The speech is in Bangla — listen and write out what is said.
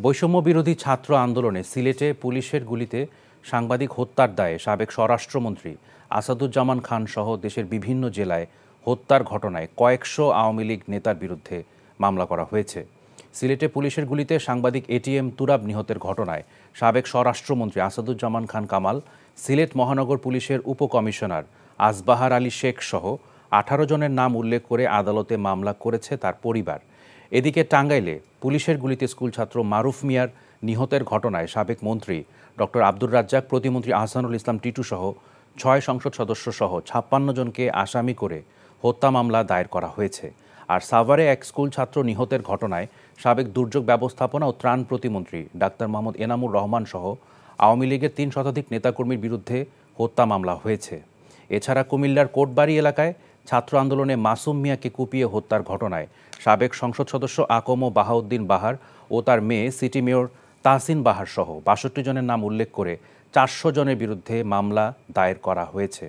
বৈষম্য বিরোধী ছাত্র আন্দোলনে সিলেটে পুলিশের গুলিতে সাংবাদিক হত্যার দায়ে সাবেক স্বরাষ্ট্রমন্ত্রী আসাদুজ্জামান খান সহ দেশের বিভিন্ন জেলায় হত্যার ঘটনায় কয়েকশো আওয়ামী লীগ নেতার বিরুদ্ধে মামলা করা হয়েছে। সিলেটে পুলিশের গুলিতে সাংবাদিক এটিএম তুরাব নিহতের ঘটনায় সাবেক স্বরাষ্ট্রমন্ত্রী আসাদুজ্জামান খান কামাল, সিলেট মহানগর পুলিশের উপকমিশনার আসবাহার আলী শেখ সহ 18 জনের নাম উল্লেখ করে আদালতে মামলা করেছে তার পরিবার। এদিকে টাঙ্গাইলে পুলিশের গুলিতে স্কুল ছাত্র মারুফ মিয়ার নিহতের ঘটনায় সাবেক মন্ত্রী ডক্টর আব্দুর রাজ্জাক, প্রতিমন্ত্রী আহসানুল ইসলাম টিটু সহ 6 সংসদ সদস্য সহ 56 জনকে আসামি করে হত্যা মামলা দায়ের করা হয়েছে। আর সাভারে এক স্কুল ছাত্র নিহতের ঘটনায় সাবেক দুর্যোগ ব্যবস্থাপনা ও ত্রাণ প্রতিমন্ত্রী ডাক্তার মোহাম্মদ এনামুর রহমান সহ আওয়ামী লীগের 3 শতাধিক নেতাকর্মীর বিরুদ্ধে হত্যা মামলা হয়েছে। এছাড়া কুমিল্লার কোটবাড়ি এলাকায় ছাত্র আন্দোলনে মাসুম মিয়াকে কুপিয়ে হত্যার ঘটনায় সাবেক সংসদ সদস্য আকম বাহাউদ্দিন বাহার ও তার মেয়ে সিটি মেয়র তাহসিন বাহার সহ 62 জনের নাম উল্লেখ করে 400 জনের বিরুদ্ধে মামলা দায়ের করা হয়েছে।